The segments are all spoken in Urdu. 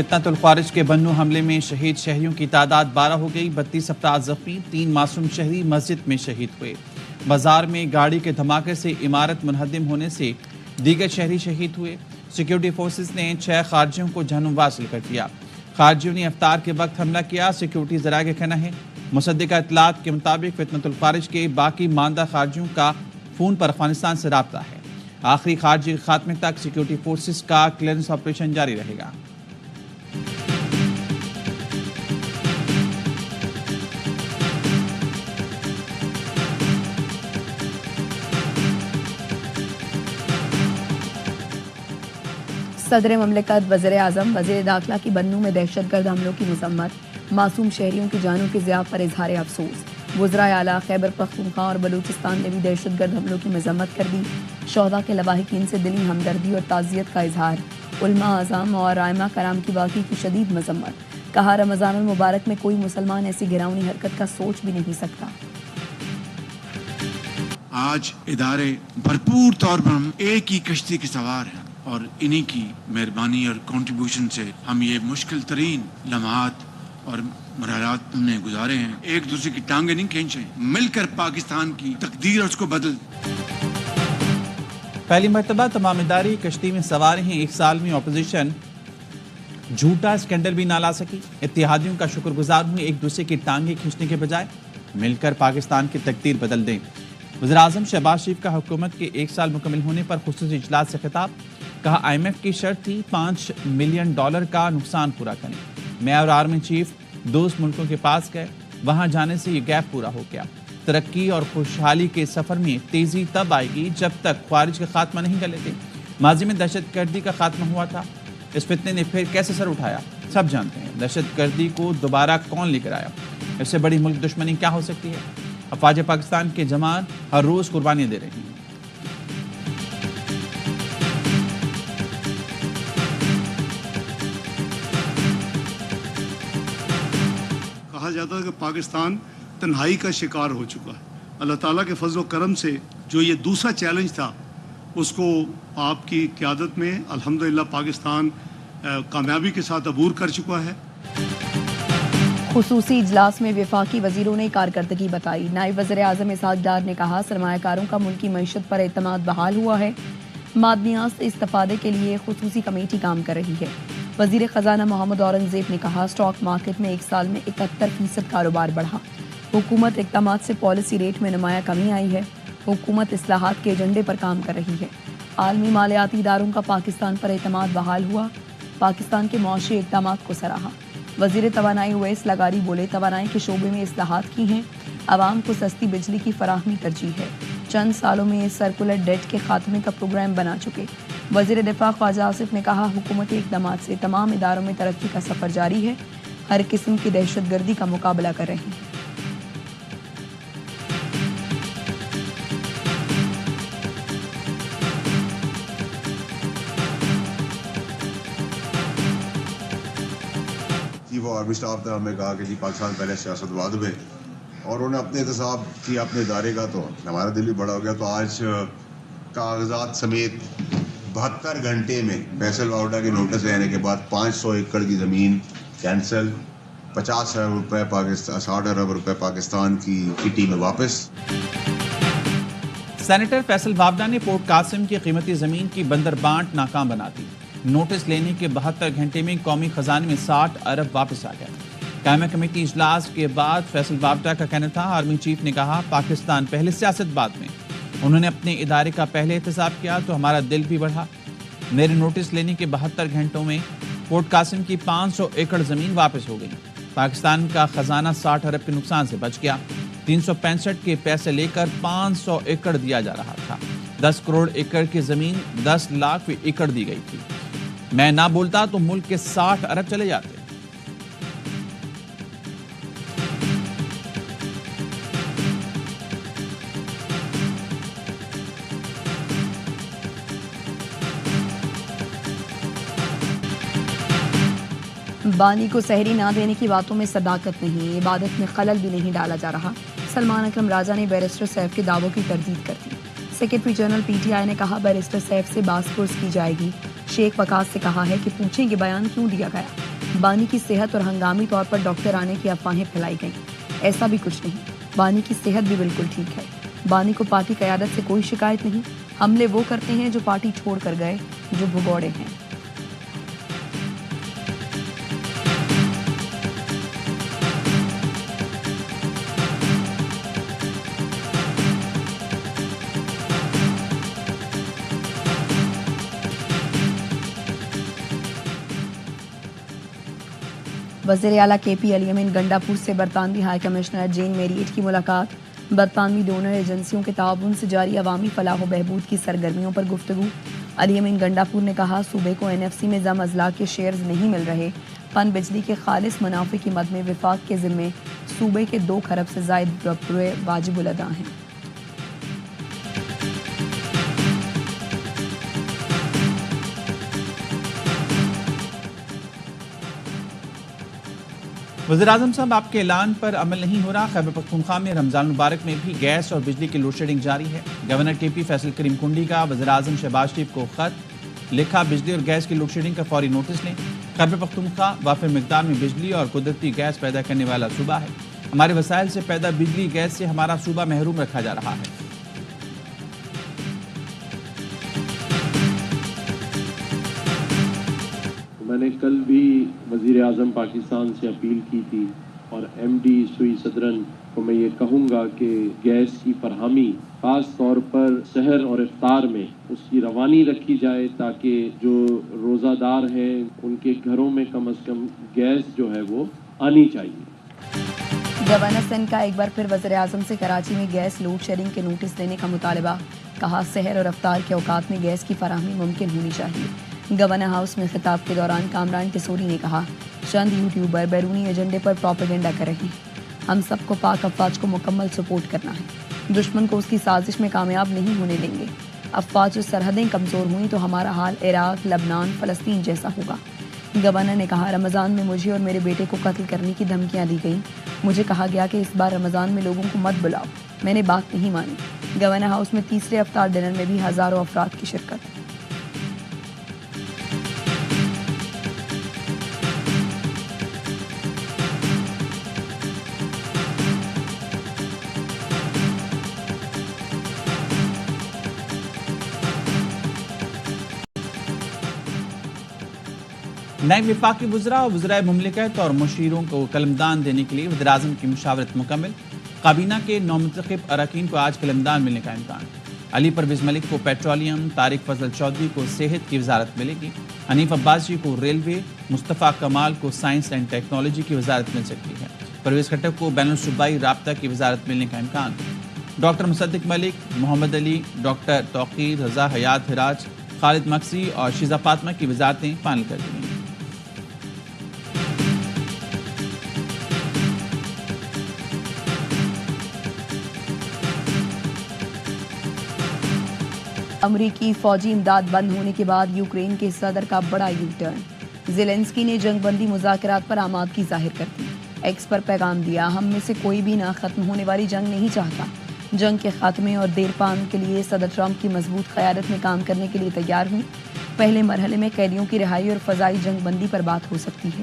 فتنۃ الخوارج کے بنو حملے میں شہید شہریوں کی تعداد 12 ہو گئی، 32 افراد زخمی، 3 معصوم شہری مسجد میں شہید ہوئے۔ بازار میں گاڑی کے دھماکے سے عمارت منہدم ہونے سے دیگر شہری شہید ہوئے۔ سیکیورٹی فورسز نے 6 خارجیوں کو جہنم واصل کر دیا۔ خارجیوں نے افطار کے وقت حملہ کیا۔ سیکیورٹی ذرائع کا کہنا ہے مصدقہ اطلاعات کے مطابق فتنۃ الخوارج کے باقی ماندہ خارجیوں کا فون پر افغانستان سے رابطہ ہے۔ آخری خارجی خاتمے تک سیکیورٹی فورسز کا کلیئرنس آپریشن جاری رہے گا۔ صدر مملکت، وزیر اعظم، وزیر داخلہ کی بنوں میں دہشت گرد حملوں کی مذمت، معصوم شہریوں کی جانوں کی ضیاع پر اظہار افسوس۔ وزرائے اعلیٰ خیبر پختونخوا اور بلوچستان نے بھی دہشت گرد حملوں کی مذمت کر دی۔ شہداء کے لواحقین سے دلی ہمدردی اور تعزیت کا اظہار۔ علماء اعظم اور ائمہ کرام کی واقعے کی شدید مذمت۔ کہا رمضان المبارک میں کوئی مسلمان ایسی گراؤنی حرکت کا سوچ بھی نہیں سکتا۔ آج ادارے بھرپور طور پر ہم ایک ہی کشتی کے سوار ہیں اور انہی کی مہربانی اور کنٹریبیوشن سے ہم یہ مشکل ترین لمحات اور مرحلات ہم نے گزارے ہیں۔ ایک دوسرے کی ٹانگیں نہیں کھینچیں، مل کر پاکستان کی تقدیر اور اس کو بدل۔ پہلی مرتبہ تمام ادارے کشتی میں سوار ہیں۔ 1 سال میں اپوزیشن جھوٹا اسکینڈل بھی نہ لا سکی۔ اتحادیوں کا شکر گزار ہوئے، ایک دوسرے کی ٹانگیں کھینچنے کے بجائے مل کر پاکستان کی تقدیر بدل دیں۔ وزیراعظم شہباز شریف کا حکومت کے 1 سال مکمل ہونے پر خصوصی اجلاس سے خطاب۔ کہا IMF کی شرط تھی $5 ملین کا نقصان پورا کریں۔ میں اور آرمی چیف دوست ملکوں کے پاس گئے، وہاں جانے سے یہ گیپ پورا ہو گیا۔ ترقی اور خوشحالی کے سفر میں تیزی تب آئے گی جب تک خوارج کا خاتمہ نہیں کر لیتے۔ ماضی میں دہشت گردی کا خاتمہ ہوا تھا، اس فتنے نے پھر کیسے سر اٹھایا سب جانتے ہیں۔ دہشت گردی کو دوبارہ کون لے کر آیا؟ اس سے بڑی ملک دشمنی کیا ہو سکتی ہے؟ افواج پاکستان کے جوان ہر روز قربانیاں دے رہے ہیں۔ کہا جاتا ہے کہ پاکستان تنہائی کا شکار ہو چکا ہے۔ اللہ تعالیٰ کے فضل و کرم سے جو یہ دوسرا چیلنج تھا اس کو آپ کی قیادت میں الحمدللہ پاکستان کامیابی کے ساتھ عبور کر چکا ہے۔ خصوصی اجلاس میں وفاقی وزیروں نے کارکردگی بتائی۔ نائب وزیر اعظم اسحاق ڈار نے کہا سرمایہ کاروں کا ملکی معیشت پر اعتماد بحال ہوا ہے۔ معدنیات سے استفادے کے لیے خصوصی کمیٹی کام کر رہی ہے۔ وزیر خزانہ محمد اورنگزیب نے کہا اسٹاک مارکیٹ میں 1 سال میں 71% کاروبار بڑھا۔ حکومت اقدامات سے پالیسی ریٹ میں نمایاں کمی آئی ہے۔ حکومت اصلاحات کے ایجنڈے پر کام کر رہی ہے۔ عالمی مالیاتی اداروں کا پاکستان پر اعتماد بحال ہوا۔ پاکستان کے معاشی اقدامات کو سراہا۔ وزیر توانائی اویس لغاری بولے توانائی کے شعبے میں اصلاحات کی ہیں، عوام کو سستی بجلی کی فراہمی ترجیح ہے۔ چند سالوں میں سرکولر ڈیٹ کے خاتمے کا پروگرام بنا چکے۔ وزیر دفاع خواجہ آصف نے کہا حکومتی اقدامات سے تمام اداروں میں ترقی کا سفر جاری ہے، ہر قسم کی دہشت گردی کا مقابلہ کر رہے ہیں۔ چیف آف آرمی اسٹاف نے ہمیں کہا کہ جی پاکستان پہلے سیاست بعد میں، اور انہوں نے اپنے احتساب کیا اپنے ادارے کا، تو ہمارا دل بھی بڑا ہو گیا۔ تو آج کاغذات سمیت 72 گھنٹے میں فیصل واؤڈا کے نوٹس لینے کے بعد 500 ایکڑ کی زمین کینسل، 50 ارب روپے پاکستان، 60 ارب روپے پاکستان کی کٹی میں واپس۔ سینیٹر فیصل واؤڈا نے پورٹ قاسم کی قیمتی زمین کی بندر بانٹ ناکام بنا دی۔ نوٹس لینے کے 72 گھنٹے میں قومی خزانے میں 60 ارب واپس آ گئے۔ قائمہ کمیٹی اجلاس کے بعد فیصل واؤڈا کا کہنا تھا آرمی چیف نے کہا پاکستان پہلے سیاست بعد میں۔ انہوں نے اپنے ادارے کا پہلے احتساب کیا تو ہمارا دل بھی بڑھا۔ میرے نوٹس لینے کے 72 گھنٹوں میں پورٹ قاسم کی 500 ایکڑ زمین واپس ہو گئی۔ پاکستان کا خزانہ 60 ارب کے نقصان سے بچ گیا۔ 365 کے پیسے لے کر 500 ایکڑ دیا جا رہا تھا۔ 10 کروڑ ایکڑ کی زمین 10 لاکھ فی ایکڑ دی گئی تھی۔ میں نہ بولتا تو ملک کے 60 ارب چلے جاتے۔ بانی کو سحری نہ دینے کی باتوں میں صداقت نہیں، عبادت میں خلل بھی نہیں ڈالا جا رہا۔ سلمان اکرم راجہ نے بیرسٹر سیف کے دعووں کی تردید کر دی۔ سیکرٹری جنرل PTI نے کہا بیرسٹر سیف سے باس پرس کی جائے گی۔ شیخ وقاص سے کہا ہے کہ پوچھیں کہ بیان کیوں دیا گیا۔ بانی کی صحت اور ہنگامی طور پر ڈاکٹر آنے کی افواہیں پھیلائی گئیں. ایسا بھی کچھ نہیں. بانی کی صحت بھی بالکل ٹھیک ہے. بانی کو پارٹی قیادت سے کوئی شکایت نہیں. حملے وہ کرتے ہیں جو پارٹی چھوڑ کر گئے, جو بھگوڑے ہیں. وزیر اعلیٰ کے پی علی امین گنڈاپور سے برطانوی ہائی کمشنر جین میریٹ کی ملاقات. برطانوی ڈونر ایجنسیوں کے تعاون سے جاری عوامی فلاح و بہبود کی سرگرمیوں پر گفتگو. علی امین گنڈاپور نے کہا صوبے کو NFC میں زم اضلاع کے شیئرز نہیں مل رہے. پن بجلی کے خالص منافع کی مد میں وفاق کے ذمے صوبے کے 2 کھرب سے زائد روپے واجب الادا ہیں. وزیراعظم صاحب آپ کے اعلان پر عمل نہیں ہو رہا. خیبر پختونخوا میں رمضان مبارک میں بھی گیس اور بجلی کی لوڈ شیڈنگ جاری ہے. گورنر KP فیصل کریم کنڈی کا وزیراعظم شہباز شریف کو خط لکھا, بجلی اور گیس کی لوڈ شیڈنگ کا فوری نوٹس لیں. خیبر پختونخوا وافر مقدار میں بجلی اور قدرتی گیس پیدا کرنے والا صوبہ ہے. ہمارے وسائل سے پیدا بجلی گیس سے ہمارا صوبہ محروم رکھا جا رہا ہے. میں نے کل بھی وزیر اعظم پاکستان سے اپیل کی تھی اور MD سوئی صدرن کو میں یہ کہوں گا کہ گیس کی فراہمی خاص طور پر سحر اور افطار میں اس کی روانی رکھی جائے تاکہ جو روزہ دار ہیں ان کے گھروں میں کم از کم گیس جو ہے وہ آنی چاہیے. گورنر سندھ کا ایک بار پھر وزیر اعظم سے کراچی میں گیس لوڈ شیڈنگ کے نوٹس دینے کا مطالبہ. کہا سحر اور افطار کے اوقات میں گیس کی فراہمی ممکن ہونی چاہیے. گورنر ہاؤس میں خطاب کے دوران کامران ٹسوری نے کہا چند یوٹیوبر بیرونی ایجنڈے پر پروپیگنڈا کر رہے ہیں. ہم سب کو پاک افواج کو مکمل سپورٹ کرنا ہے. دشمن کو اس کی سازش میں کامیاب نہیں ہونے دیں گے. افواج اور سرحدیں کمزور ہوئیں تو ہمارا حال عراق, لبنان, فلسطین جیسا ہوگا. گورنر نے کہا رمضان میں مجھے اور میرے بیٹے کو قتل کرنے کی دھمکیاں دی گئیں. مجھے کہا گیا کہ اس بار رمضان میں لوگوں کو مت بلاؤ. میں نے بات نہیں مانی. گورنر ہاؤس میں تیسرے افطار ڈنر میں بھی ہزاروں افراد کی شرکت. نئے وفاقی وزراء اور وزرائے مملکت اور مشیروں کو قلمدان دینے کے لیے وزیراعظم کی مشاورت مکمل. کابینہ کے نومنتخب اراکین کو آج قلمدان ملنے کا امکان. علی پرویز ملک کو پیٹرولیم, طارق فضل چودھری کو صحت کی وزارت ملے گی. حنیف عباسی کو ریلوے, مصطفیٰ کمال کو سائنس اینڈ ٹیکنالوجی کی وزارت مل سکتی ہے. پرویز خٹک کو بین الصوبائی رابطہ کی وزارت ملنے کا امکان. ڈاکٹر مصدق ملک, محمد علی, ڈاکٹر توقیر, رضا حیات ہراج, خالد مکسی اور شیزہ فاطمہ کی وزارتیں فائنل کر دی گئیں. امریکی فوجی امداد بند ہونے کے بعد یوکرین کے صدر کا بڑا یو ٹرن. زیلنسکی نے جنگ بندی مذاکرات پر آمادگی ظاہر کر دی. ایکس پر پیغام دیا ہم میں سے کوئی بھی نہ ختم ہونے والی جنگ نہیں چاہتا. جنگ کے خاتمے اور دیر پا کے لیے صدر ٹرمپ کی مضبوط قیادت میں کام کرنے کے لیے تیار ہوں. پہلے مرحلے میں قیدیوں کی رہائی اور فضائی جنگ بندی پر بات ہو سکتی ہے.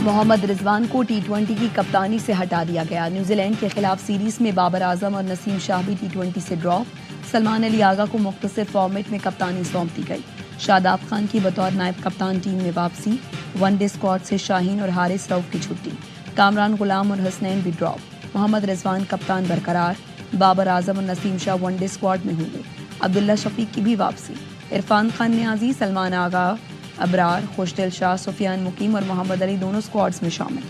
محمد رضوان کو T20 کی کپتانی سے ہٹا دیا گیا. نیوزی لینڈ کے خلاف سیریز میں بابر اعظم اور نسیم شاہ بھی T20 سے ڈراپ. سلمان علی آغا کو مختصر فارمیٹ میں کپتانی سونپ دی گئی. شاداب خان کی بطور نائب کپتان ٹیم میں واپسی. ون ڈے اسکواڈ سے شاہین اور حارث رؤف کی چھٹی. کامران غلام اور حسنین بھی ڈراپ. محمد رضوان کپتان برقرار. بابر اعظم اور نسیم شاہ ون ڈے اسکواڈ میں ہوں گے. عبداللہ شفیق کی بھی واپسی. عرفان خان نیازی, سلمان آغا, ابرار, خوشدل شاہ, سفیان مقیم اور محمد علی دونوں اسکواڈز میں شامل.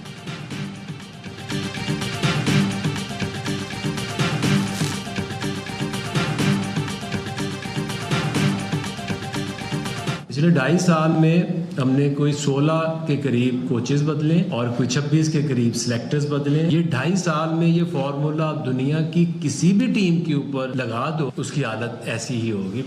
پچھلے 2.5 سال میں ہم نے کوئی 16 کے قریب کوچز بدلے اور کوئی 26 کے قریب سلیکٹرز بدلے. یہ 2.5 سال میں یہ فارمولا دنیا کی کسی بھی ٹیم کے اوپر لگا دو, اس کی حالت ایسی ہی ہوگی.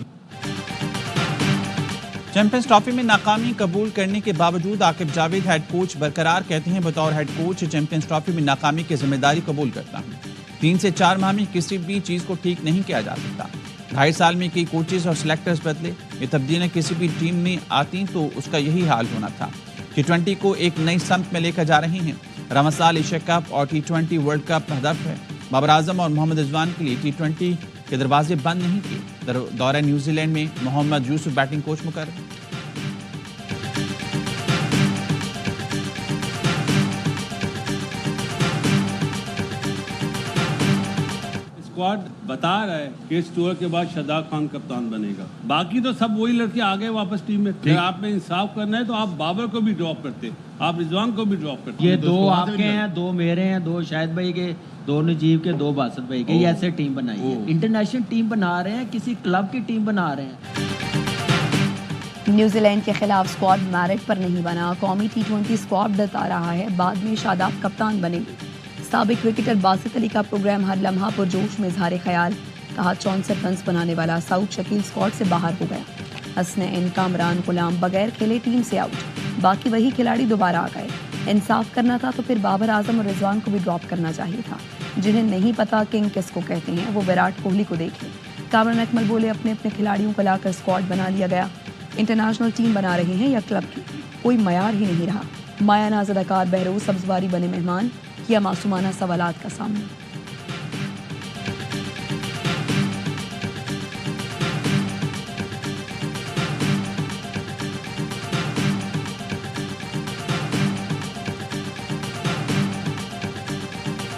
چیمپئنز ٹرافی میں ناکامی قبول کرنے کے باوجود عاقب جاوید ہیڈ کوچ برقرار. کہتے ہیں بطور ہیڈ کوچ چیمپئنز ٹرافی میں ناکامی کی ذمہ داری قبول کرتا ہوں. 3 سے 4 ماہ میں کسی بھی چیز کو ٹھیک نہیں کیا جا سکتا. 2.5 سال میں کئی کوچز اور سلیکٹرز بدلے. یہ تبدیلیاں کسی بھی ٹیم میں آتی تو اس کا یہی حال ہونا تھا. T20 کو ایک نئی سمت میں لے کر جا رہے ہیں. رواں سال ایشیا کپ اور T20 ورلڈ کپ ہدف ہے. بابر اعظم اور محمد رضوان کے لیے T20 کے دروازے بند نہیں کیے. دورہ نیوزی لینڈ میں محمد یوسف بیٹنگ کوچ مقرر. اسکواڈ بتا رہا ہے کہ اس ٹور کے بعد شاداب خان کپتان بنے گا. باقی تو سب وہی لڑکے آ گئے واپس ٹیم میں. اگر آپ نے انصاف کرنا ہے تو آپ بابر کو بھی ڈراپ کرتے, آپ رضوان کو بھی ڈراپ کرتے. یہ 2 آپ کے ہیں, 2 میرے ہیں, 2 شاہد بھائی کے, 2 نجیب کے, 2 باسط بھائی کے. یہ ایسے ٹیم بنائی ہے. انٹرنیشنل ٹیم بنا رہے ہیں, کسی کلب کی ٹیم بنا رہے ہیں. نیوزی لینڈ کے خلاف اسکواڈ میرٹ پر نہیں بنا. قومی T20 اسکواڈ بتا رہا ہے بعد میں شاداب کپتان بنے گی. سابق کرکٹر باسط علی کا پروگرام ہر لمحہ پرجوش میں اظہار خیال. کہا 64 رنز بنانے والا سعود شکیل اسکواڈ سے باہر ہو گیا. حسنین, کامران, غلام بغیر کھیلے ٹیم سے آؤٹ. باقی وہی کھلاڑی دوبارہ آ گئے. انصاف کرنا تھا تو پھر بابر اعظم اور رضوان کو بھی ڈراپ کرنا چاہیے تھا. جنہیں نہیں پتا کنگ کس کو کہتے ہیں وہ وراٹ کوہلی کو دیکھیں. کامران اکمل بولے اپنے کھلاڑیوں کو لا کر اسکواڈ بنا لیا گیا. انٹرنیشنل ٹیم بنا رہے ہیں یا کلب کی, کوئی معیار ہی نہیں رہا. مایا ناز اداکار بہروز سبزواری بنے مہمان, کیا معصومانہ سوالات کا سامنا.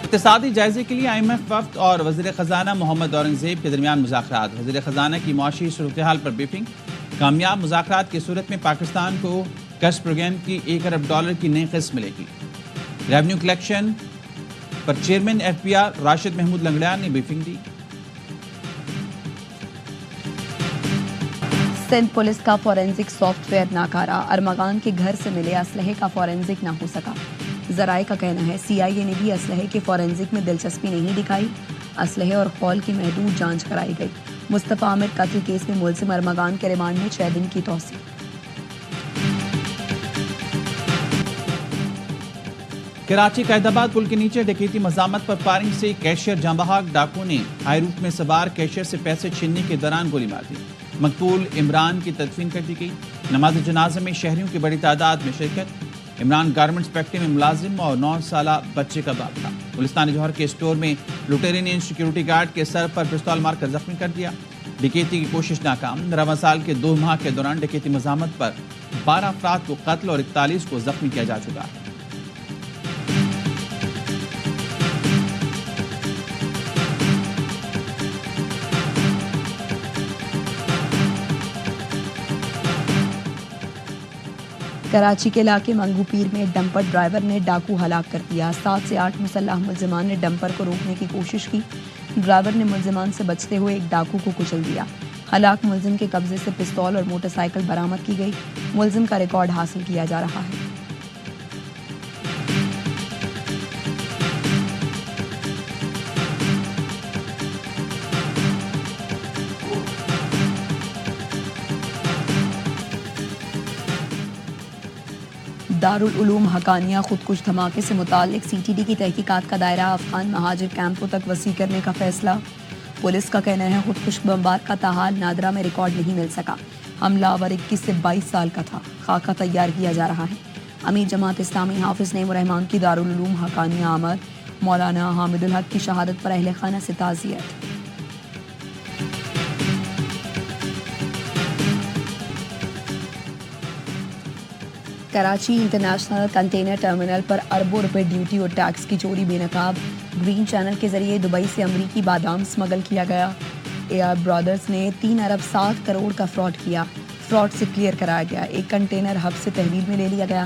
اقتصادی جائزے کے لیے IMF وفد اور وزیر خزانہ محمد اورنگزیب کے درمیان مذاکرات. وزیر خزانہ کی معاشی صورتحال پر بریفنگ. کامیاب مذاکرات کی صورت میں پاکستان کو قرض پروگرام کی $1 ارب کی نئی قسط ملے گی. ریونیو کلیکشن پر چیئرمین FBR راشد محمود لنگڑیان نے بریفنگ دی. سندھ پولیس کا فورینزک سافٹ ویئر ناکارہ. ارمغان کے گھر سے ملے اسلحے کا فورینزک نہ ہو سکا. ذرائع کا کہنا ہے CIA نے بھی اسلحے کے فورینزک میں دلچسپی نہیں دکھائی. اسلحے اور خول کی محدود جانچ کرائی گئی. مصطفیٰ عامر قتل کیس میں ملزم ارمغان کے ریمانڈ میں 6 دن کی توسیع. کراچی قائدآباد پل کے نیچے ڈکیتی مزاحمت پر فائرنگ سے کیشیئر جاں بحق. ڈاکو نے ہائی روف میں سوار کیشیئر سے پیسے چھیننے کے دوران گولی مار دی. مقتول عمران کی تدفین کر دی گئی. نماز جنازہ میں شہریوں کی بڑی تعداد میں شرکت. عمران گارمنٹس فیکٹری میں ملازم اور 9 سالہ بچے کا باپ تھا. گلستان جوہر کے اسٹور میں لٹیرے نے سیکیورٹی گارڈ کے سر پر پستول مار کر زخمی کر دیا. ڈکیتی کی کوشش ناکام. رواں سال کے 2 ماہ کے دوران ڈکیتی مزاحمت پر 12 افراد کو قتل اور 41 کو زخمی کیا جا چکا ہے. کراچی کے علاقے منگو پیر میں ڈمپر ڈرائیور نے ڈاکو ہلاک کر دیا. 7 سے 8 مسلح ملزمان نے ڈمپر کو روکنے کی کوشش کی. ڈرائیور نے ملزمان سے بچتے ہوئے ایک ڈاکو کو کچل دیا. ہلاک ملزم کے قبضے سے پستول اور موٹر سائیکل برآمد کی گئی. ملزم کا ریکارڈ حاصل کیا جا رہا ہے. دارالعلوم حقانیہ خودکش دھماکے سے متعلق CTD کی تحقیقات کا دائرہ افغان مہاجر کیمپوں تک وسیع کرنے کا فیصلہ. پولیس کا کہنا ہے خودکش بمبار کا تاحال نادرہ میں ریکارڈ نہیں مل سکا. حملہ آور 21 سے 22 سال کا تھا. خاکہ تیار کیا جا رہا ہے. امیر جماعت اسلامی حافظ نعیم الرحمان کی دارالعلوم حقانیہ آمد. مولانا حامد الحق کی شہادت پر اہل خانہ سے تعزیت. کراچی انٹرنیشنل کنٹینر ٹرمینل پر اربوں روپے ڈیوٹی اور ٹیکس کی چوری بے نقاب. گرین چینل کے ذریعے دبئی سے امریکی بادام سمگل کیا گیا. AR برادرز نے 3 ارب 7 کروڑ کا فراڈ کیا. فراڈ سے کلیئر کرایا گیا. ایک کنٹینر ہب سے تحویل میں لے لیا گیا.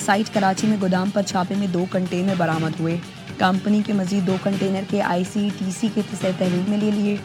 سائٹ کراچی میں گودام پر چھاپے میں 2 کنٹینر برآمد ہوئے. کمپنی کے مزید 2 کنٹینر کے ICTC کے تحویل میں لے لیے.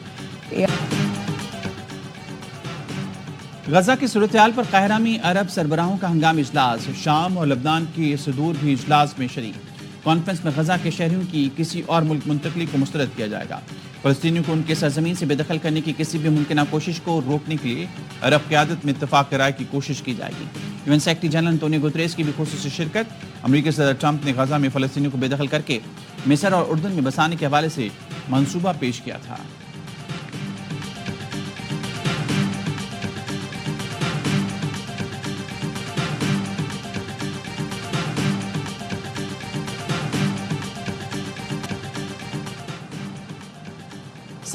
غزہ کی صورتحال پر قاہرہ میں عرب سربراہوں کا ہنگامی اجلاس. شام اور لبنان کی صدور بھی اجلاس میں شریک. کانفرنس میں غزہ کے شہریوں کی کسی اور ملک منتقلی کو مسترد کیا جائے گا. فلسطینیوں کو ان کے سرزمین سے بے دخل کرنے کی کسی بھی ممکنہ کوشش کو روکنے کے لیے عرب قیادت میں اتفاق رائے کی کوشش کی جائے گی. UN secretary general Antonio Guterres کی بھی خصوصی شرکت. امریکی صدر ٹرمپ نے غزہ میں فلسطینیوں کو بے دخل کر کے مصر اور اردن میں بسانے کے حوالے سے منصوبہ پیش کیا تھا.